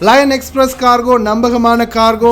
Line express cargo, நம்பகமான cargo.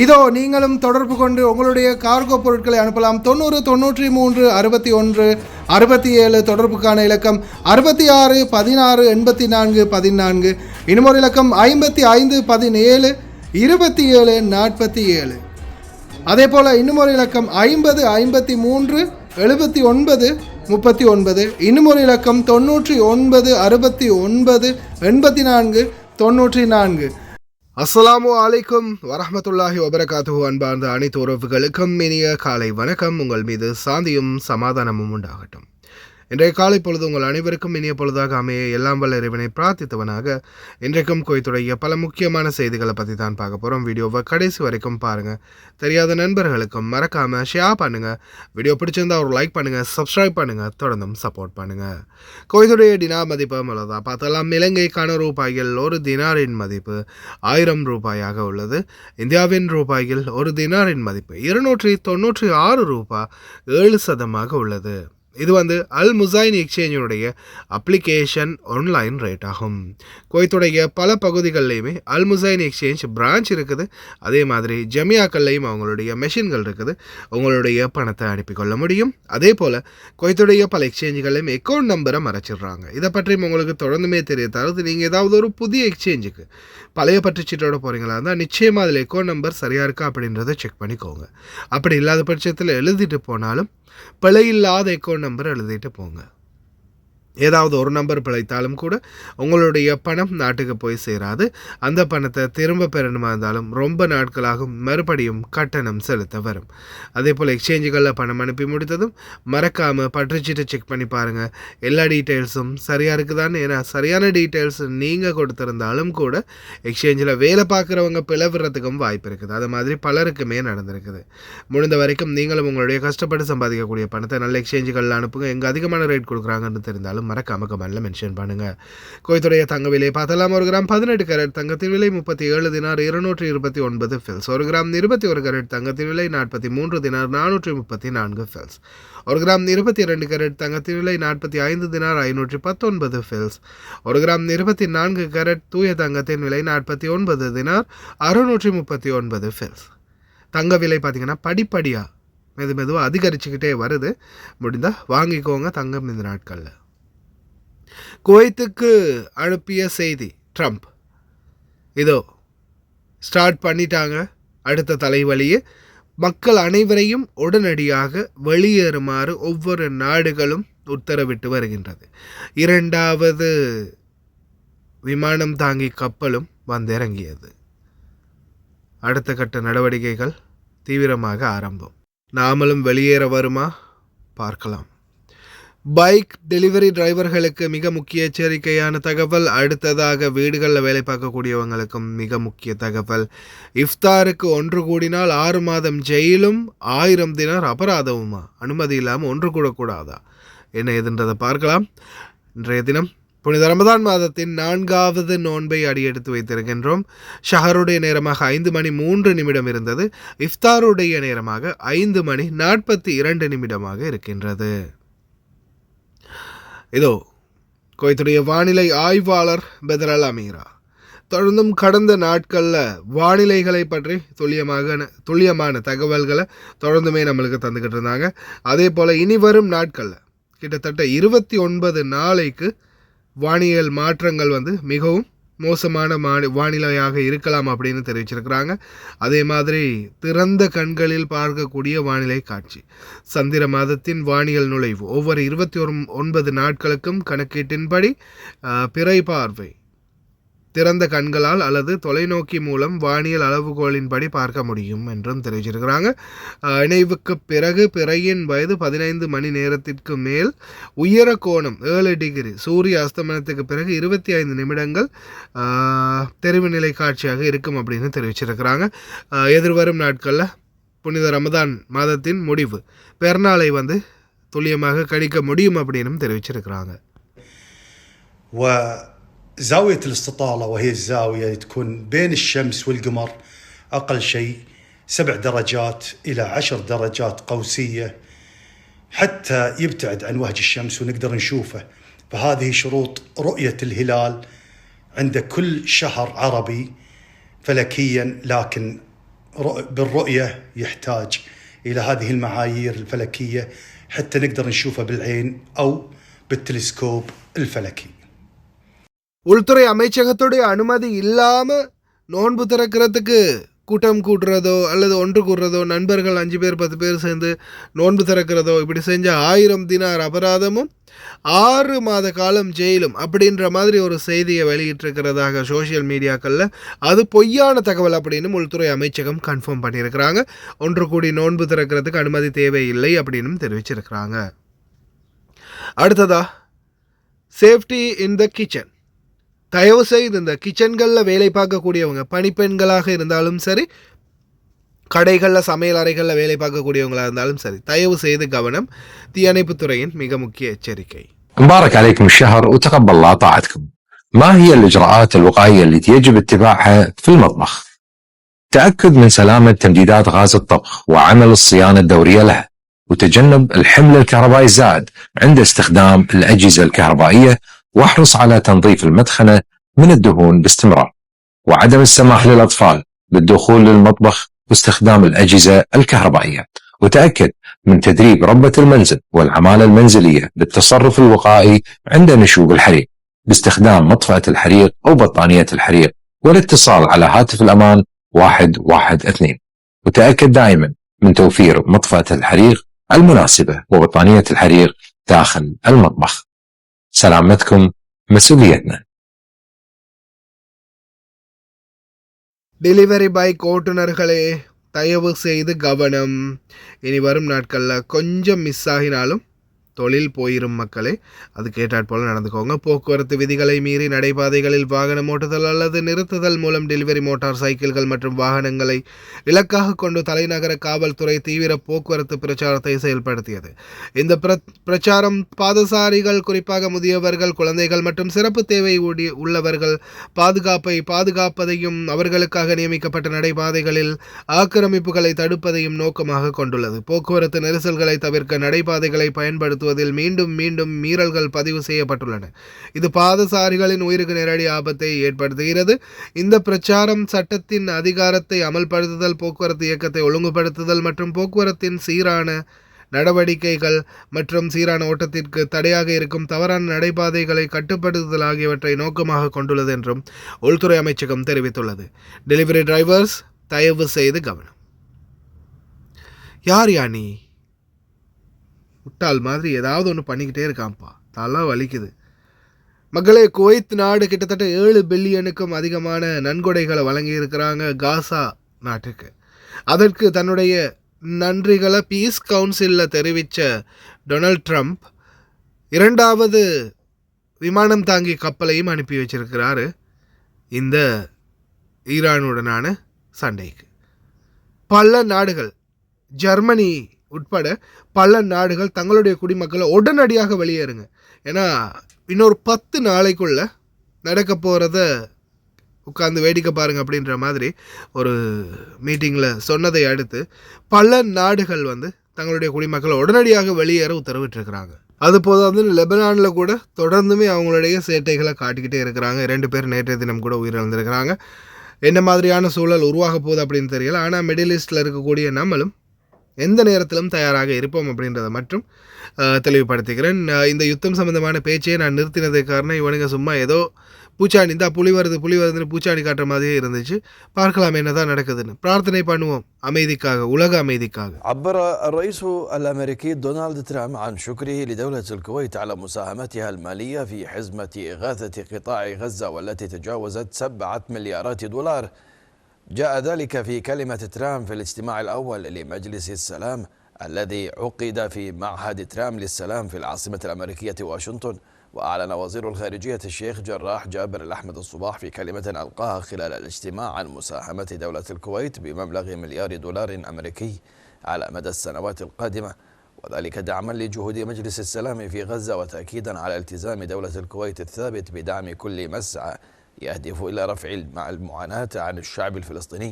இதோ நீங்களும் தொடர்பு கொண்டு உங்களுடைய கார்கோ பொருட்களை அனுப்பலாம். 90 93 61 67 தொடர்புக்கான இலக்கம் 66 16 84 14. இன்னும் ஒரு இலக்கம் 55 17 27 47. அதே போல் இன்னும் ஒரு இலக்கம் 50 53 79 39. இன்னும் ஒரு இலக்கம் 99 69 84 94. அஸ்ஸலாமு அலைக்கும் வரஹ்மத்துல்லாஹி வபரகாத்துஹு. அன்பார்ந்த அனைத்து உறவுகளுக்கும் இனிய காலை வணக்கம். உங்கள் மீது சாந்தியும் சமாதானமும் உண்டாகட்டும். இன்றைய காலை பொழுது உங்கள் அனைவருக்கும் இனிய பொழுதாக அமைய எல்லாம் வல்ல இறைவனை பிரார்த்தித்தவனாக இன்றைக்கும் கோயத்துடைய பல முக்கியமான செய்திகளை பற்றி தான் பார்க்க போகிறோம். வீடியோவை கடைசி வரைக்கும் பாருங்கள். தெரியாத நண்பர்களுக்கும் மறக்காமல் ஷேர் பண்ணுங்கள். வீடியோ பிடிச்சிருந்தா ஒரு லைக் பண்ணுங்கள், சப்ஸ்கிரைப் பண்ணுங்கள், தொடர்ந்தும் சப்போர்ட் பண்ணுங்கள். கோயத்துடைய டினார் மதிப்பு அவ்வளோதான் பார்த்தலாம். இலங்கைக்கான ரூபாய்கள் ஒரு தினாரின் மதிப்பு 1000 ரூபாயாக உள்ளது. இந்தியாவின் ரூபாய்கள் ஒரு தினாரின் மதிப்பு 296 ரூபாய் 7% உள்ளது. இது அல் முசைன் எக்ஸ்சேஞ்சினுடைய அப்ளிகேஷன் ஆன்லைன் ரேட் ஆகும். குவைத்துடைய பல பகுதிகளிலையுமே அல் முசைன் எக்ஸ்சேஞ்ச் பிரான்ச் இருக்குது. அதே மாதிரி ஜமியாக்கள்லையும் அவங்களுடைய மெஷின்கள் இருக்குது. உங்களுடைய பணத்தை அனுப்பிக்கொள்ள முடியும். அதே போல் குவைத்துடைய பல எக்ஸ்சேஞ்சுகளையும் அக்கௌண்ட் நம்பரை மறைச்சிடுறாங்க. இதை பற்றியும் உங்களுக்கு தொடர்ந்துமே தெரிய தருது. நீங்கள் ஏதாவது ஒரு புதிய எக்ஸ்சேஞ்சுக்கு பழைய பற்றுச்சீட்டோட போகிறீங்களா இருந்தால் நிச்சயமாக அதில் அக்கௌண்ட் நம்பர் சரியாக இருக்கா அப்படின்றத செக் பண்ணிக்கோங்க. அப்படி இல்லாத பட்சத்தில் எழுதிட்டு போனாலும் பிழையில்லாத அக்கௌண்ட் நம்பர் எழுதிட்டு போங்க. ஏதாவது ஒரு நம்பர் பிழைத்தாலும் கூட உங்களுடைய பணம் நாட்டுக்கு போய் சேராது. அந்த பணத்தை திரும்ப பெறணுமா இருந்தாலும் ரொம்ப நாட்களாகும். மறுபடியும் கட்டணம் செலுத்த வரும். அதே போல் எக்ஸ்சேஞ்சுகளில் பணம் அனுப்பி முடித்ததும் மறக்காமல் பற்றுச்சீட்டை செக் பண்ணி பாருங்கள். எல்லா டீட்டெயில்ஸும் சரியாக இருக்குதான்னு. ஏன்னா சரியான டீட்டெயில்ஸ் நீங்கள் கொடுத்துருந்தாலும் கூட எக்ஸ்சேஞ்சில் வேலை பார்க்குறவங்க பிளவுறதுக்கும் வாய்ப்பு இருக்குது. அது மாதிரி பலருக்குமே நடந்திருக்குது. முடிந்த வரைக்கும் நீங்களும் உங்களுடைய கஷ்டப்பட்டு சம்பாதிக்கக்கூடிய பணத்தை நல்ல எக்ஸ்சேஞ்சுகளில் அனுப்புங்க. எங்கே அதிகமான ரேட் கொடுக்குறாங்கன்னு தெரிந்தாலும் மறக்காம கமெண்ட்ல மென்ஷன் பண்ணுங்க. குவைத்துடைய தங்க விலை பார்த்தலாம். 1 கிராம் 18 கேரட் தங்கத்தின் விலை 37 தினார் 229 ஃபில்ஸ். 1 கிராம் 21 கேரட் தங்கத்தின் விலை 43 தினார் 434 ஃபில்ஸ். 1 கிராம் 22 கேரட் தங்கத்தின் விலை 45 தினார் 519 ஃபில்ஸ். 1 கிராம் 24 கேரட் தூய தங்கத்தின் விலை 49 தினார் 639 ஃபில்ஸ். தங்க விலை பார்த்தீங்கன்னா படிப்படியாக மெதுவாக அதிகரிச்சுக்கிட்டே வருது. முடிந்தால் வாங்கிக்கோங்க தங்கம் இந்த நாட்களில். குவைத்துக்கு அனுப்பிய செய்தி. ட்ரம்ப் இதோ ஸ்டார்ட் பண்ணிட்டாங்க. அடுத்த தலைவலியே மக்கள் அனைவரையும் உடனடியாக வெளியேறுமாறு ஒவ்வொரு நாடுகளும் உத்தரவிட்டு வருகின்றது. 2வது விமானம் தாங்கி கப்பலும் வந்திறங்கியது. அடுத்த கட்ட நடவடிக்கைகள் தீவிரமாக ஆரம்பம். நாமளும் வெளியேற வருமா பார்க்கலாம். பைக் டெலிவரி டிரைவர்களுக்கு மிக முக்கிய எச்சரிக்கையான தகவல். அடுத்ததாக வீடுகளில் வேலை பார்க்கக்கூடியவங்களுக்கும் மிக முக்கிய தகவல். இஃப்தாருக்கு ஒன்று கூடினால் 6 மாதம் ஜெயிலும் 1000 தினார் அபராதமுமா? அனுமதி இல்லாமல் ஒன்று கூடக்கூடாதா? என்ன எதுன்றதை பார்க்கலாம். இன்றைய தினம் புனித ரமதான் மாதத்தின் 4வது நோன்பை அடியெடுத்து வைத்திருக்கின்றோம். ஷஹருடைய நேரமாக 5 மணி 3 நிமிடம் இருந்தது. இஃப்தாருடைய நேரமாக 5 மணி 42 நிமிடமாக இருக்கின்றது. இதோ குவைத்துடைய வானிலை ஆய்வாளர் பெதர் அமீரா தொடர்ந்தும் கடந்த நாட்களில் வானிலைகளை பற்றி துல்லியமான தகவல்களை தொடர்ந்துமே நம்மளுக்கு தந்துக்கிட்டு இருந்தாங்க. அதே போல் இனி வரும் நாட்களில் கிட்டத்தட்ட 29 நாளைக்கு வானியல் மாற்றங்கள் மிகவும் மோசமான வானிலையாக இருக்கலாம் அப்படின்னு தெரிவிச்சிருக்கிறாங்க. அதே மாதிரி திறந்த கண்களில் பார்க்கக்கூடிய வானிலை காட்சி. சந்திர மாதத்தின் வானியல் நுழைவு ஒவ்வொரு 29 நாட்களுக்கும் கணக்கீட்டின்படி பிறை பார்வை திறந்த கண்களால் அல்லது தொலைநோக்கி மூலம் வானியல் அளவுகோலின்படி பார்க்க முடியும் என்றும் தெரிவிச்சிருக்கிறாங்க. இணைவுக்கு பிறகு பிறையின் வயது 15 மணி நேரத்திற்கு மேல், உயர கோணம் 7 டிகிரி, சூரிய அஸ்தமனத்துக்கு பிறகு 25 நிமிடங்கள் தெரிவு நிலை காட்சியாக இருக்கும் அப்படின்னு தெரிவிச்சிருக்கிறாங்க. எதிர்வரும் நாட்களில் புனித ரமதான் மாதத்தின் முடிவு பெருநாளை துல்லியமாக கணிக்க முடியும் அப்படின்னு தெரிவிச்சிருக்கிறாங்க. زاوية الاستطالة وهي الزاوية تكون بين الشمس والقمر أقل شيء 7 درجات إلى 10 درجات قوسية حتى يبتعد عن وجه الشمس ونقدر نشوفه. فهذه شروط رؤية الهلال عند كل شهر عربي فلكيا، لكن بالرؤية يحتاج إلى هذه المعايير الفلكية حتى نقدر نشوفها بالعين أو بالتلسكوب الفلكي. உள்துறை அமைச்சகத்துடைய அனுமதி இல்லாமல் நோன்பு திறக்கிறதுக்கு கூட்டம் கூட்டுறதோ அல்லது ஒன்று கூடுறதோ, நண்பர்கள் 5 பேர் 10 பேர் சேர்ந்து நோன்பு திறக்கிறதோ, இப்படி செஞ்ச 1000 தினார் அபராதமும் 6 மாத காலம் ஜெயிலும் அப்படின்ற மாதிரி ஒரு செய்தியை வெளியிட்டிருக்கிறதாக சோஷியல் மீடியாக்களில். அது பொய்யான தகவல் அப்படின்னு உள்துறை அமைச்சகம் கன்ஃபார்ம் பண்ணியிருக்கிறாங்க. ஒன்று கூடி நோன்பு திறக்கிறதுக்கு அனுமதி தேவையில்லை அப்படின்னு தெரிவிச்சிருக்கிறாங்க. அடுத்ததா சேஃப்டி இன் த கிச்சன். தயவு செய்து இந்த கிச்சன்களில் வேலை பார்க்கக்கூடியவங்க, பணிப்பெண்களாக இருந்தாலும் சரி, கடைகளில் சமையல் அறைகளில் வேலை பார்க்கக்கூடியவங்களாக இருந்தாலும் சரி, தயவு செய்து கவனம். தீயணைப்புத்துறையின் மிக முக்கிய எச்சரிக்கை. مبارك عليكم الشهر وتقبل الله طاعتكم. ما هي الإجراءات الوقائية التي يجب اتباعها في المطبخ؟ تأكد من سلامة تمديدات غاز الطبخ وعمل الصيانة الدورية لها، وتجنب الحمل الكهربائي الزائد عند استخدام الأجهزة الكهربائية، واحرص على تنظيف المدخنة من الدهون باستمرار، وعدم السماح للأطفال بالدخول للمطبخ واستخدام الأجهزة الكهربائية. وتأكد من تدريب ربة المنزل والعمالة المنزلية للتصرف الوقائي عند نشوب الحريق باستخدام مطفأة الحريق أو بطانية الحريق، والاتصال على هاتف الأمان 112. وتأكد دائما من توفير مطفأة الحريق المناسبة وبطانية الحريق داخل المطبخ. سلامتكم مسؤوليتنا. டெலிவரி பைக் ஓட்டுநர்களே, தயவு செய்து கவனம். இனி வரும் நாட்களில் கொஞ்சம் மிஸ் ஆகினாலும் தொழில் போயிரும் மக்களே. அது கேட்டாற்போல் நடந்துக்கோங்க. போக்குவரத்து விதிகளை மீறி நடைபாதைகளில் வாகனம் ஓட்டுதல் அல்லது நிறுத்துதல் மூலம் டெலிவரி மோட்டார் சைக்கிள்கள் மற்றும் வாகனங்களை இலக்காக கொண்டு தலைநகர காவல்துறை தீவிர போக்குவரத்து பிரச்சாரத்தை செயல்படுத்தியது. இந்த பிரச்சாரம் பாதசாரிகள், குறிப்பாக முதியவர்கள், குழந்தைகள் மற்றும் சிறப்பு தேவை உள்ளவர்கள் பாதுகாப்பதையும் அவர்களுக்காக நியமிக்கப்பட்ட நடைபாதைகளில் ஆக்கிரமிப்புகளை தடுப்பதையும் நோக்கமாக கொண்டுள்ளது. போக்குவரத்து நெரிசல்களை தவிர்க்க நடைபாதைகளை பயன்படுத்துவதில் மீண்டும் மீண்டும் மீறல்கள் பதிவு செய்யப்பட்டுள்ளன. இது பாதசாரிகளின் உயிருக்கு நேரடி ஆபத்தை ஏற்படுத்துகிறது. இந்த பிரச்சாரம் சட்டத்தின் அதிகாரத்தை அமல்படுத்துதல், போக்குவரத்து இயக்கத்தை ஒழுங்குபடுத்துதல் மற்றும் போக்குவரத்தின் சீரான நடவடிக்கைகள் மற்றும் சீரான ஓட்டத்திற்கு தடையாக இருக்கும் தவறான நடைபாதைகளை கட்டுப்படுத்துதல் ஆகியவற்றை நோக்கமாக கொண்டுள்ளது என்றும் உள்துறை அமைச்சகம் தெரிவித்துள்ளது. டெலிவரி டிரைவர்ஸ், தயவு செய்து கவனம். யார் யானி முட்டாள் மாதிரி ஏதாவது ஒன்று பண்ணிக்கிட்டே இருக்கான்ப்பா, தலை வலிக்குது. மக்களே, குவைத் நாடு கிட்டத்தட்ட 7 பில்லியனுக்கும் அதிகமான நன்கொடைகளை வழங்கியிருக்கிறாங்க காசா நாட்டுக்கு. அதற்கு தன்னுடைய நன்றிகளை பீஸ் கவுன்சிலில் தெரிவித்த டொனால்ட் ட்ரம்ப் 2வது விமானம் தாங்கி கப்பலையும் அனுப்பி வச்சிருக்கிறாரு இந்த ஈரானுடனான சண்டைக்கு. பல நாடுகள், ஜெர்மனி உட்பட பல நாடுகள் தங்களுடைய குடிமக்களை உடனடியாக வெளியேறுங்க, ஏன்னா இன்னொரு 10 நாளைக்குள்ள நடக்க போகிறத உட்காந்து வேடிக்கை பாருங்கள் அப்படின்ற மாதிரி ஒரு மீட்டிங்கில் சொன்னதை அடுத்து பல நாடுகள் தங்களுடைய குடிமக்களை உடனடியாக வெளியேற உத்தரவிட்டிருக்கிறாங்க. அது போதாது, லெபனானில் கூட தொடர்ந்துமே அவங்களுடைய சேட்டைகளை காட்டிக்கிட்டே இருக்கிறாங்க. 2 பேர் நேற்றைய தினம் கூட உயிரிழந்திருக்கிறாங்க. என்ன மாதிரியான சூழல் உருவாக போகுது அப்படின்னு தெரியல. ஆனால் மிடில் ஈஸ்டில் இருக்கக்கூடிய நம்மளும் எந்த நேரத்திலும் தயாராக இருப்போம் அப்படின்றத மட்டும் தெளிவுபடுத்திக்கிறேன். இந்த யுத்தம் சம்பந்தமான பேச்சையே நான் நிறுத்தினதுக்கு காரணம், இவனுங்க சும்மா ஏதோ பூச்சாண்டி தான் புலி வருதுன்னு பூச்சாண்டி காட்டுற மாதிரியே இருந்துச்சு. பார்க்கலாம் என்னதான் நடக்குதுன்னு. பிரார்த்தனை பண்ணுவோம் அமைதிக்காக, உலக அமைதிக்காக. عبر الرئيس الأمريكي دونالد ترامب عن شكره لدولة الكويت على مساهمتها المالية في حزمة إغاثة قطاع غزة والتي تجاوزت 7 مليارات دولار. جاء ذلك في كلمة ترامب في الاجتماع الأول لمجلس السلام الذي عقد في معهد ترامب للسلام في العاصمة الأمريكية واشنطن. وأعلن وزير الخارجية الشيخ جراح جابر الأحمد الصباح في كلمة ألقاها خلال الاجتماع عن مساهمة دولة الكويت بمبلغ $1 مليار أمريكي على مدى السنوات القادمة، وذلك دعما لجهود مجلس السلام في غزة وتأكيدا على التزام دولة الكويت الثابت بدعم كل مسعى يهدف إلى رفع المعاناة عن الشعب الفلسطيني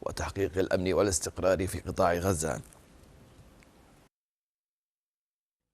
وتحقيق الأمن والاستقرار في قطاع غزة.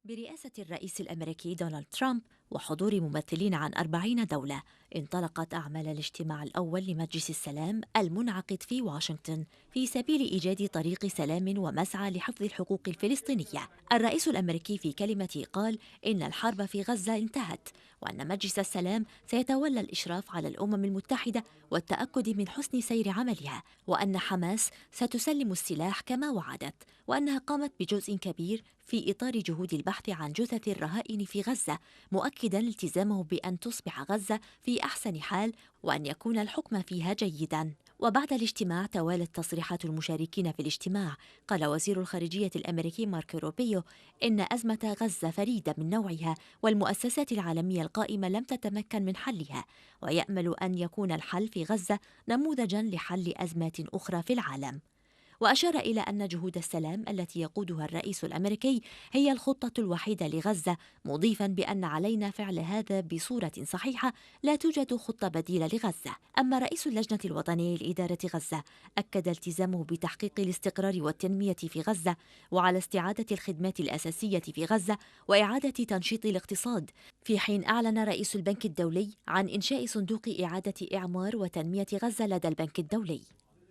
برئاسة الرئيس الأمريكي دونالد ترامب وحضور ممثلين عن 40 دولة. انطلقت أعمال الاجتماع الأول لمجلس السلام المنعقد في واشنطن في سبيل إيجاد طريق سلام ومسعى لحفظ الحقوق الفلسطينية. الرئيس الأمريكي في كلمته قال إن الحرب في غزة انتهت، وأن مجلس السلام سيتولى الإشراف على الأمم المتحدة والتأكد من حسن سير عملها، وأن حماس ستسلم السلاح كما وعدت، وأنها قامت بجزء كبير في إطار جهود البحث عن جثث الرهائن في غزة، مؤكدا التزامه بأن تصبح غزة في أحسن حال وأن يكون الحكم فيها جيدا. وبعد الاجتماع توالت تصريحات المشاركين في الاجتماع. قال وزير الخارجية الأمريكي ماركو روبيو إن أزمة غزة فريدة من نوعها، والمؤسسات العالمية القائمة لم تتمكن من حلها، ويأمل أن يكون الحل في غزة نموذجا لحل أزمات أخرى في العالم. وأشار إلى أن جهود السلام التي يقودها الرئيس الأمريكي هي الخطة الوحيدة لغزة، مضيفا بأن علينا فعل هذا بصورة صحيحة، لا توجد خطة بديلة لغزة. أما رئيس اللجنة الوطنية لإدارة غزة أكد التزامه بتحقيق الاستقرار والتنمية في غزة، وعلى استعادة الخدمات الأساسية في غزة وإعادة تنشيط الاقتصاد، في حين أعلن رئيس البنك الدولي عن إنشاء صندوق إعادة إعمار وتنمية غزة لدى البنك الدولي،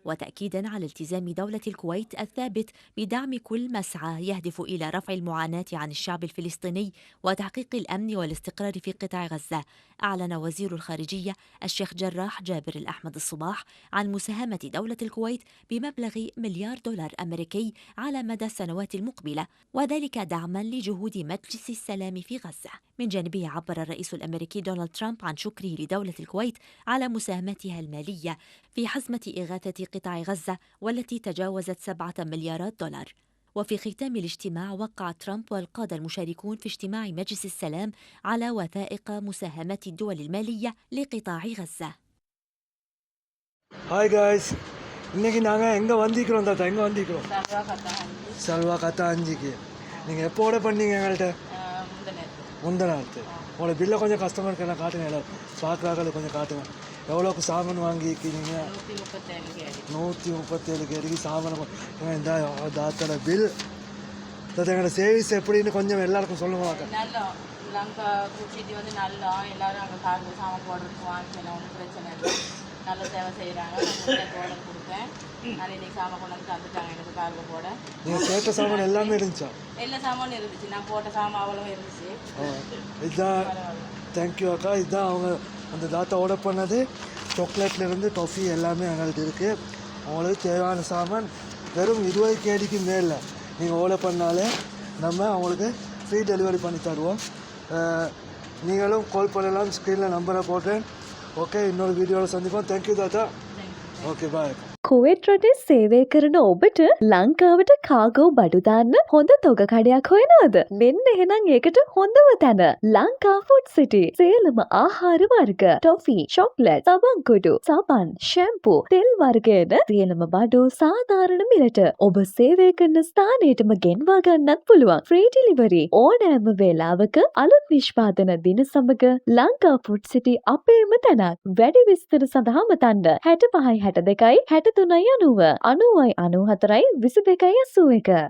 وتأكيدا على التزام دولة الكويت الثابت بدعم كل مسعى يهدف إلى رفع المعاناة عن الشعب الفلسطيني وتحقيق الأمن والاستقرار في قطاع غزة. أعلن وزير الخارجية الشيخ جراح جابر الأحمد الصباح عن مساهمة دولة الكويت بمبلغ $1 مليار أمريكي على مدى السنوات المقبلة، وذلك دعما لجهود مجلس السلام في غزة. من جانبه عبر الرئيس الأمريكي دونالد ترامب عن شكره لدولة الكويت على مساهمتها المالية في حزمة إغاثة قطاع غزة والتي تجاوزت $7 مليار. وفي ختام الاجتماع وقع ترامب والقادة المشاركون في اجتماع مجلس السلام على وثائق مساهمات الدول المالية لقطاع غزة. Hi guys, இன்னைக்கு நாங்க எங்க வந்திக்கிறோம் தாத்தா? எங்க வந்திக்கிறோம்? சல்வா கத்தாஞ்சிக்கு. நீங்க எப்போ ஆர்டர் பண்ணீங்க எங்கள்கிட்ட? முந்தநாத்து. உங்களோட பில்லை கொஞ்சம் கஸ்டமருக்கு எல்லாம் காட்டுங்க, எல்லாம் பார்க்குறாங்க, கொஞ்சம் காட்டுங்க. எவ்வளோக்கு சாமான் வாங்கிக்கிறீங்க? 137 கேடிக்கு சாமான். இந்த தாத்தோட பில் தாத்தா, எங்களோட சேவிஸ் எப்படின்னு கொஞ்சம் எல்லாருக்கும் சொல்லுவாங்க. நல்லா நாங்கள் கூட்டிகிட்டு வந்து நல்லா எல்லோரும் அங்கே கார்டு சாமான் போடுறதுக்கு வாங்கிக்கலாம், ஒன்றும் பிரச்சனை இல்லை. நல்ல சேவை செய்கிறாங்க. நான் ஆர்டர் கொடுத்தேன், நான் இன்றைக்கி சாமான் கொண்டு வந்து தந்துட்டாங்க எனக்கு கார்டு போட. நீங்கள் கேட்ட சாமான் எல்லாமே இருந்துச்சா? எல்லா சாமானும் இருந்துச்சு, நான் போட்ட சாமான் அவ்வளோ இருந்துச்சு. இதுதான், தேங்க்யூ அக்கா. இதுதான் அவங்க அந்த தாத்தா ஆர்டர் பண்ணது. சாக்லேட்லேருந்து டொஃபி எல்லாமே எங்கள்கிட்ட இருக்குது. அவங்களுக்கு தேவையான சாமான் வெறும் 20 கேடிக்கு மேலே நீங்கள் ஆர்டர் பண்ணாலே நம்ம அவங்களுக்கு ஃப்ரீ டெலிவரி பண்ணி தருவோம். நீங்களும் கால் பண்ணலாம், ஸ்க்ரீனில் நம்பரை போட்டேன். ஓகே, இன்னொரு வீடியோவில் சந்திப்போம். தேங்க்யூ தாத்தா. ஓகே, பாய். කුවේට් රටේ සේවය කරන ඔබට ලංකාවට කාගෝ බඩු දාන්න හොඳ තොග කඩයක් හොයනවද? මෙන්න එහෙනම් ඒකට හොඳම තැන ලංකා ෆුඩ් සිටි. සියලුම ආහාර වර්ග, ටොෆි, චොක්ලට්, සබන් කුඩු, සබන්, ෂැම්පූ, තෙල් වර්ගයන සියලුම බඩු සාධාරණ මිලට ඔබ සේවය කරන ස්ථානයටම ගෙන්වා ගන්නත් පුළුවන්. ෆ්‍රී ඩෙලිවරි ඕනෑම වේලාවක අලුත් නිෂ්පාදන දින සමග ලංකා ෆුඩ් සිටි අපේම තැනක්. වැඩි විස්තර සඳහා මතන්න 65 62 63 90 90 94 22 81.